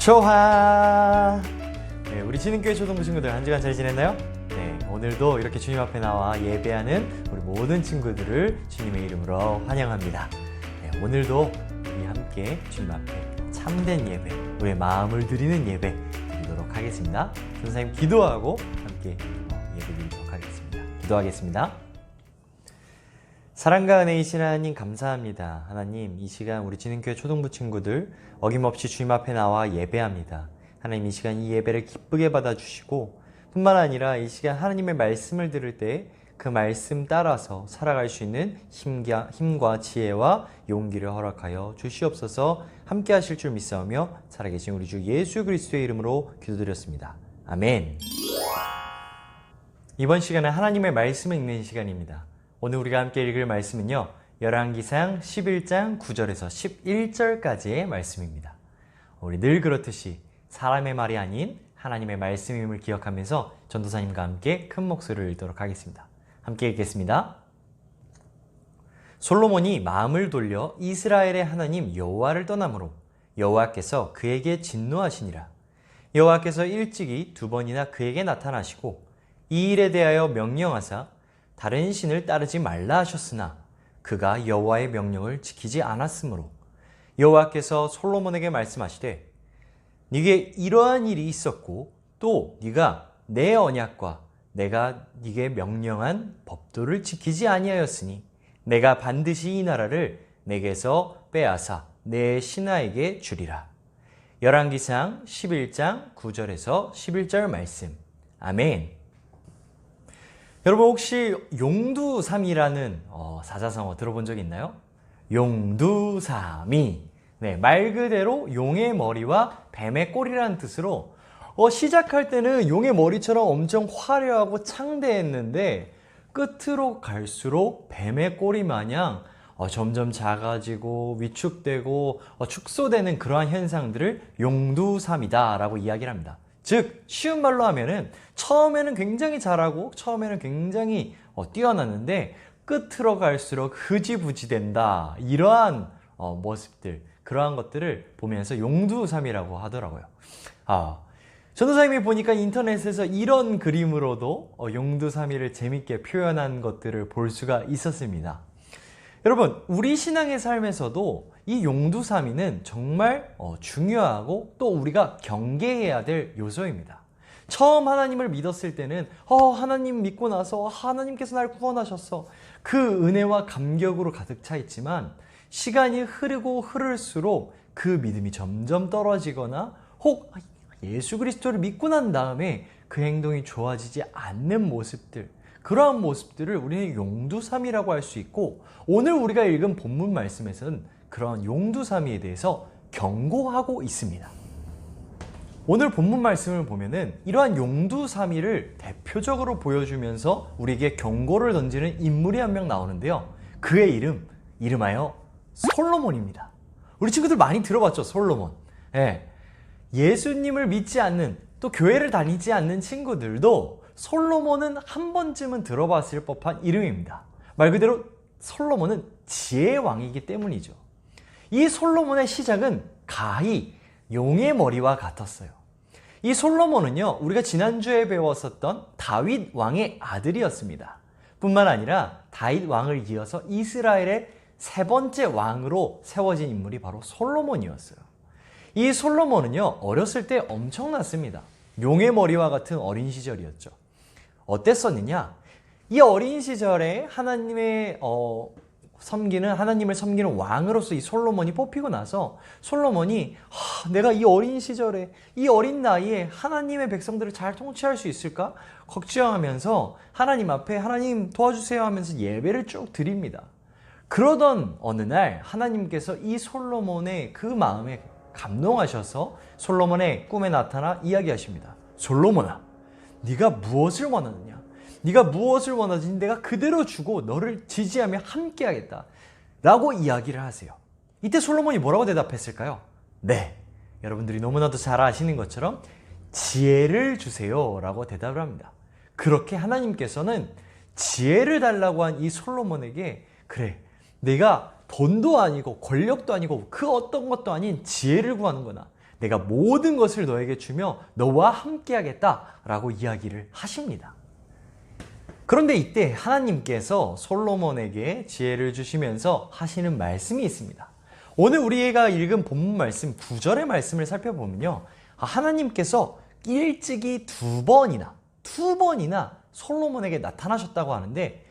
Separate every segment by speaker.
Speaker 1: 좋아. 네, 우리 지능교회 초등부 친구들 한 주간 잘 지냈나요? 네, 오늘도 이렇게 주님 앞에 나와 예배하는 우리 모든 친구들을 주님의 이름으로 환영합니다. 네, 오늘도 우리 함께 주님 앞에 참된 예배, 우리의 마음을 드리는 예배 드리도록 하겠습니다. 선생님 기도하고 함께 예배 드리도록 하겠습니다. 기도하겠습니다. 사랑과 은혜이신 하나님 감사합니다. 하나님, 이 시간 우리 지능교회 초등부 친구들 어김없이 주님 앞에 나와 예배합니다. 하나님, 이 시간 이 예배를 기쁘게 받아주시고 뿐만 아니라 이 시간 하나님의 말씀을 들을 때 그 말씀 따라서 살아갈 수 있는 힘과 지혜와 용기를 허락하여 주시옵소서. 함께 하실 줄 믿사오며 살아계신 우리 주 예수 그리스도의 이름으로 기도드렸습니다. 아멘. 이번 시간은 하나님의 말씀을 읽는 시간입니다. 오늘 우리가 함께 읽을 말씀은요, 열왕기상 11장 9절에서 11절까지의 말씀입니다. 우리 늘 그렇듯이 사람의 말이 아닌 하나님의 말씀임을 기억하면서 전도사님과 함께 큰 목소리를 읽도록 하겠습니다. 함께 읽겠습니다. 솔로몬이 마음을 돌려 이스라엘의 하나님 여호와를 떠나므로 여호와께서 그에게 진노하시니라. 여호와께서 일찍이 2번이나 그에게 나타나시고 이 일에 대하여 명령하사 다른 신을 따르지 말라 하셨으나 그가 여호와의 명령을 지키지 않았으므로 여호와께서 솔로몬에게 말씀하시되 네게 이러한 일이 있었고 또 네가 내 언약과 내가 네게 명령한 법도를 지키지 아니하였으니 내가 반드시 이 나라를 내게서 빼앗아 내 신하에게 주리라. 열왕기상 11장 9절에서 11절 말씀. 아멘. 여러분, 혹시 용두삼이라는 사자성어 들어본 적 있나요? 용두삼이. 네, 말 그대로 용의 머리와 뱀의 꼬리라는 뜻으로 시작할 때는 용의 머리처럼 엄청 화려하고 창대했는데 끝으로 갈수록 뱀의 꼬리 마냥 점점 작아지고 위축되고 축소되는 그러한 현상들을 용두삼이다 라고 이야기를 합니다. 즉, 쉬운 말로 하면은 처음에는 굉장히 잘하고 처음에는 굉장히 뛰어났는데 끝으로 갈수록 흐지부지 된다, 이러한 모습들, 그러한 것들을 보면서 용두삼이라고 하더라고요. 전도사님이 보니까 인터넷에서 이런 그림으로도 용두삼이를 재밌게 표현한 것들을 볼 수가 있었습니다. 여러분, 우리 신앙의 삶에서도 이 용두삼이는 정말 중요하고 또 우리가 경계해야 될 요소입니다. 처음 하나님을 믿었을 때는 하나님 믿고 나서 하나님께서 날 구원하셨어, 그 은혜와 감격으로 가득 차 있지만 시간이 흐르고 흐를수록 그 믿음이 점점 떨어지거나 혹 예수 그리스도를 믿고 난 다음에 그 행동이 좋아지지 않는 모습들, 그러한 모습들을 우리는 용두삼이라고 할 수 있고, 오늘 우리가 읽은 본문 말씀에서는 그런 용두삼이에 대해서 경고하고 있습니다. 오늘 본문 말씀을 보면은 이러한 용두삼이를 대표적으로 보여주면서 우리에게 경고를 던지는 인물이 한 명 나오는데요, 그의 이름하여 솔로몬입니다. 우리 친구들 많이 들어봤죠, 솔로몬. 예수님을 믿지 않는, 또 교회를 다니지 않는 친구들도 솔로몬은 한 번쯤은 들어봤을 법한 이름입니다. 말 그대로 솔로몬은 지혜의 왕이기 때문이죠. 이 솔로몬의 시작은 가히 용의 머리와 같았어요. 이 솔로몬은요, 우리가 지난주에 배웠었던 다윗 왕의 아들이었습니다. 뿐만 아니라 다윗 왕을 이어서 이스라엘의 3번째 왕으로 세워진 인물이 바로 솔로몬이었어요. 이 솔로몬은요, 어렸을 때 엄청났습니다. 용의 머리와 같은 어린 시절이었죠. 어땠었느냐? 이 어린 시절에 하나님을 섬기는 왕으로서 이 솔로몬이 뽑히고 나서 솔로몬이 내가 이 어린 시절에, 이 어린 나이에 하나님의 백성들을 잘 통치할 수 있을까? 걱정하면서 하나님 앞에 하나님 도와주세요 하면서 예배를 쭉 드립니다. 그러던 어느 날 하나님께서 이 솔로몬의 그 마음에 감동하셔서 솔로몬의 꿈에 나타나 이야기하십니다. 솔로몬아, 네가 무엇을 원하느냐? 네가 무엇을 원하든지 내가 그대로 주고 너를 지지하며 함께하겠다 라고 이야기를 하세요. 이때 솔로몬이 뭐라고 대답했을까요? 네, 여러분들이 너무나도 잘 아시는 것처럼 지혜를 주세요 라고 대답을 합니다. 그렇게 하나님께서는 지혜를 달라고 한 이 솔로몬에게, 그래, 내가 돈도 아니고 권력도 아니고 그 어떤 것도 아닌 지혜를 구하는구나, 내가 모든 것을 너에게 주며 너와 함께하겠다라고 이야기를 하십니다. 그런데 이때 하나님께서 솔로몬에게 지혜를 주시면서 하시는 말씀이 있습니다. 오늘 우리가 읽은 본문 말씀 9절의 말씀을 살펴보면요, 하나님께서 일찍이 두 번이나 솔로몬에게 나타나셨다고 하는데,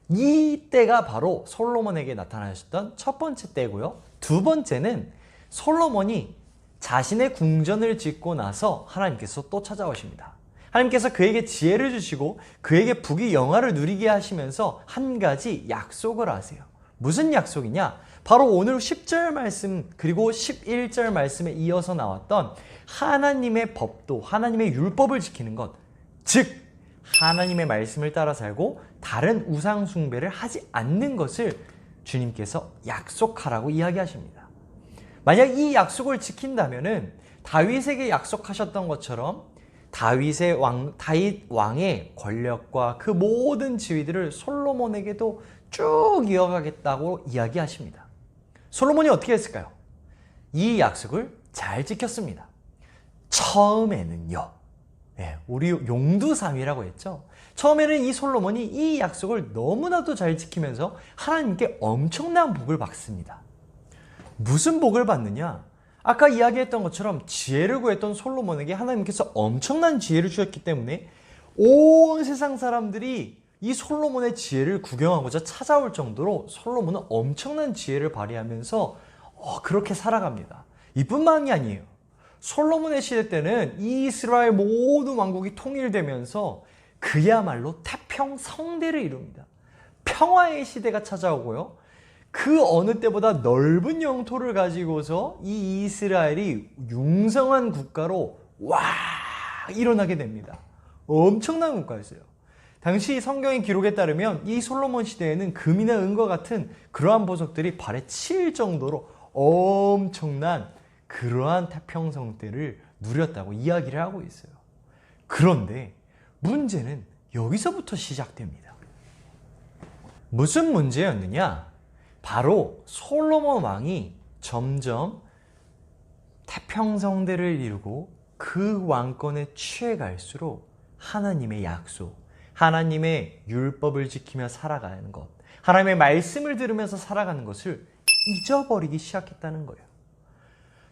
Speaker 1: 이 때가 바로 솔로몬에게 나타나셨던 첫 번째 때고요. 두 번째는 솔로몬이 자신의 궁전을 짓고 나서 하나님께서 또 찾아오십니다. 하나님께서 그에게 지혜를 주시고 그에게 부귀영화를 누리게 하시면서 한 가지 약속을 하세요. 무슨 약속이냐? 바로 오늘 10절 말씀 그리고 11절 말씀에 이어서 나왔던 하나님의 법도, 하나님의 율법을 지키는 것, 즉 하나님의 말씀을 따라 살고 다른 우상 숭배를 하지 않는 것을 주님께서 약속하라고 이야기하십니다. 만약 이 약속을 지킨다면은 다윗에게 약속하셨던 것처럼 다윗 왕의 권력과 그 모든 지위들을 솔로몬에게도 쭉 이어가겠다고 이야기하십니다. 솔로몬이 어떻게 했을까요? 이 약속을 잘 지켰습니다. 처음에는요, 우리 용두삼위라고 했죠. 처음에는 이 솔로몬이 이 약속을 너무나도 잘 지키면서 하나님께 엄청난 복을 받습니다. 무슨 복을 받느냐? 아까 이야기했던 것처럼 지혜를 구했던 솔로몬에게 하나님께서 엄청난 지혜를 주셨기 때문에 온 세상 사람들이 이 솔로몬의 지혜를 구경하고자 찾아올 정도로 솔로몬은 엄청난 지혜를 발휘하면서 그렇게 살아갑니다. 이뿐만이 아니에요. 솔로몬의 시대 때는 이스라엘 모든 왕국이 통일되면서 그야말로 태평성대를 이룹니다. 평화의 시대가 찾아오고요, 그 어느 때보다 넓은 영토를 가지고서 이 이스라엘이 융성한 국가로 일어나게 됩니다. 엄청난 국가였어요. 당시 성경의 기록에 따르면 이 솔로몬 시대에는 금이나 은과 같은 그러한 보석들이 발에 치일 정도로 엄청난 그러한 태평성대를 누렸다고 이야기를 하고 있어요. 그런데 문제는 여기서부터 시작됩니다. 무슨 문제였느냐? 바로 솔로몬 왕이 점점 태평성대를 이루고 그 왕권에 취해갈수록 하나님의 약속, 하나님의 율법을 지키며 살아가는 것, 하나님의 말씀을 들으면서 살아가는 것을 잊어버리기 시작했다는 거예요.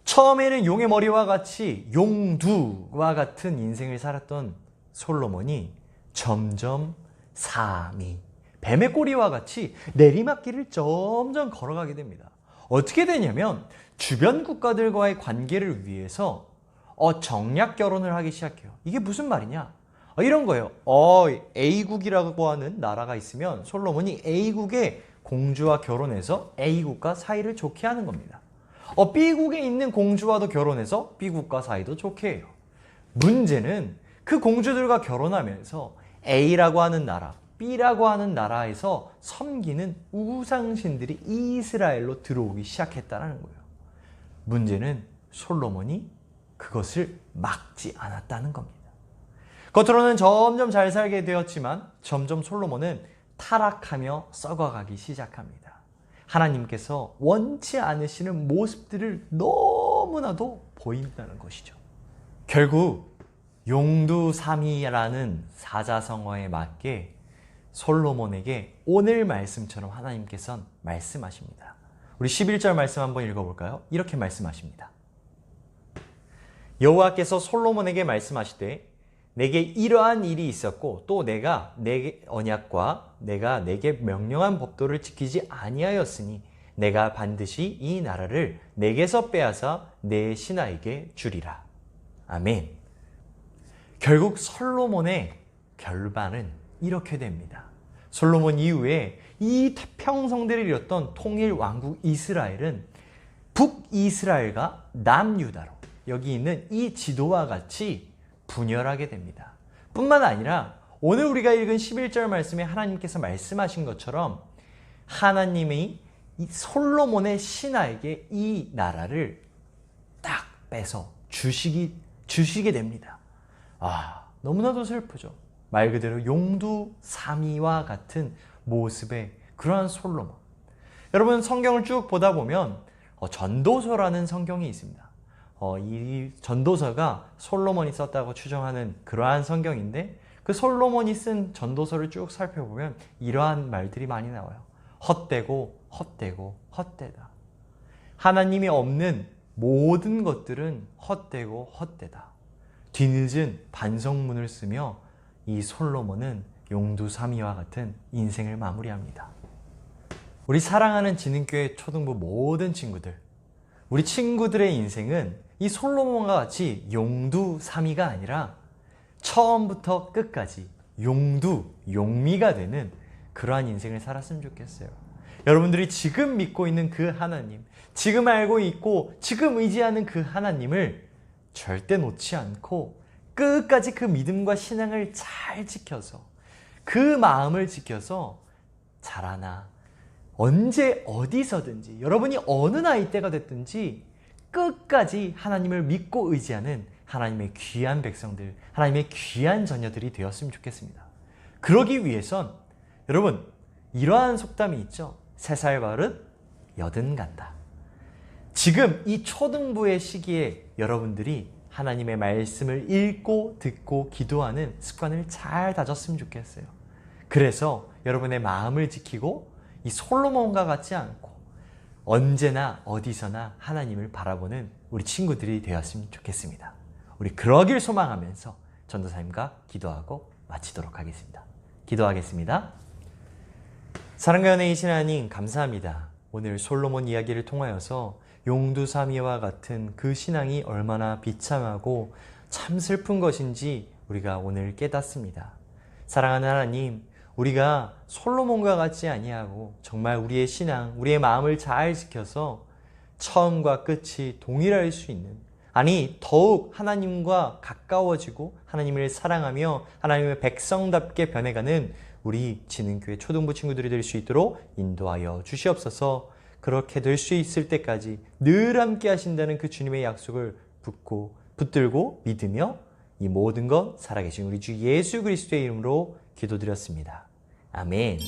Speaker 1: 처음에는 용의 머리와 같이 용두와 같은 인생을 살았던 솔로몬이 점점 삼위, 뱀의 꼬리와 같이 내리막길을 점점 걸어가게 됩니다. 어떻게 되냐면 주변 국가들과의 관계를 위해서 정략 결혼을 하기 시작해요. 이게 무슨 말이냐? 이런 거예요. A국이라고 하는 나라가 있으면 솔로몬이 A국의 공주와 결혼해서 A국과 사이를 좋게 하는 겁니다. B국에 있는 공주와도 결혼해서 B국과 사이도 좋게 해요. 문제는 그 공주들과 결혼하면서 A라고 하는 나라, B라고 하는 나라에서 섬기는 우상신들이 이스라엘로 들어오기 시작했다는 거예요. 문제는 솔로몬이 그것을 막지 않았다는 겁니다. 겉으로는 점점 잘 살게 되었지만 점점 솔로몬은 타락하며 썩어가기 시작합니다. 하나님께서 원치 않으시는 모습들을 너무나도 보인다는 것이죠. 결국 용두삼위라는 사자성어에 맞게 솔로몬에게 오늘 말씀처럼 하나님께서는 말씀하십니다. 우리 11절 말씀 한번 읽어볼까요? 이렇게 말씀하십니다. 여호와께서 솔로몬에게 말씀하시되 내게 이러한 일이 있었고 또 내가 내 언약과 내가 내게 명령한 법도를 지키지 아니하였으니 내가 반드시 이 나라를 내게서 빼앗아 내 신하에게 주리라. 아멘. 결국 솔로몬의 결말은 이렇게 됩니다. 솔로몬 이후에 이 태평성대를 이뤘던 통일 왕국 이스라엘은 북이스라엘과 남유다로 여기 있는 이 지도와 같이 분열하게 됩니다. 뿐만 아니라 오늘 우리가 읽은 11절 말씀에 하나님께서 말씀하신 것처럼 하나님이 이 솔로몬의 신하에게 이 나라를 딱 빼서 주시게 됩니다. 너무나도 슬프죠. 말 그대로 용두삼위와 같은 모습의 그러한 솔로몬. 여러분 성경을 쭉 보다 보면 전도서라는 성경이 있습니다. 이 전도서가 솔로몬이 썼다고 추정하는 그러한 성경인데 그 솔로몬이 쓴 전도서를 쭉 살펴보면 이러한 말들이 많이 나와요. 헛되고 헛되고 헛되다. 하나님이 없는 모든 것들은 헛되고 헛되다. 뒤늦은 반성문을 쓰며 이 솔로몬은 용두사미와 같은 인생을 마무리합니다. 우리 사랑하는 진흥교회 초등부 모든 친구들, 우리 친구들의 인생은 이 솔로몬과 같이 용두사미가 아니라 처음부터 끝까지 용미가 되는 그러한 인생을 살았으면 좋겠어요. 여러분들이 지금 믿고 있는 그 하나님, 지금 알고 있고 지금 의지하는 그 하나님을 절대 놓지 않고 끝까지 그 믿음과 신앙을 잘 지켜서 그 마음을 지켜서 자라나 언제 어디서든지 여러분이 어느 나이대가 됐든지 끝까지 하나님을 믿고 의지하는 하나님의 귀한 백성들, 하나님의 귀한 자녀들이 되었으면 좋겠습니다. 그러기 위해선 여러분 이러한 속담이 있죠. 3살 버릇 80 간다. 지금 이 초등부의 시기에 여러분들이 하나님의 말씀을 읽고 듣고 기도하는 습관을 잘 다졌으면 좋겠어요. 그래서 여러분의 마음을 지키고 이 솔로몬과 같지 않고 언제나 어디서나 하나님을 바라보는 우리 친구들이 되었으면 좋겠습니다. 우리 그러길 소망하면서 전도사님과 기도하고 마치도록 하겠습니다. 기도하겠습니다. 사랑과 은혜이신 하나님 감사합니다. 오늘 솔로몬 이야기를 통하여서 용두사미와 같은 그 신앙이 얼마나 비참하고 참 슬픈 것인지 우리가 오늘 깨닫습니다. 사랑하는 하나님, 우리가 솔로몬과 같지 아니하고 정말 우리의 신앙, 우리의 마음을 잘 지켜서 처음과 끝이 동일할 수 있는, 아니 더욱 하나님과 가까워지고 하나님을 사랑하며 하나님의 백성답게 변해가는 우리 진흥교회 초등부 친구들이 될 수 있도록 인도하여 주시옵소서. 그렇게 될 수 있을 때까지 늘 함께 하신다는 그 주님의 약속을 붙들고 믿으며 이 모든 것 살아계신 우리 주 예수 그리스도의 이름으로 기도드렸습니다. 아멘.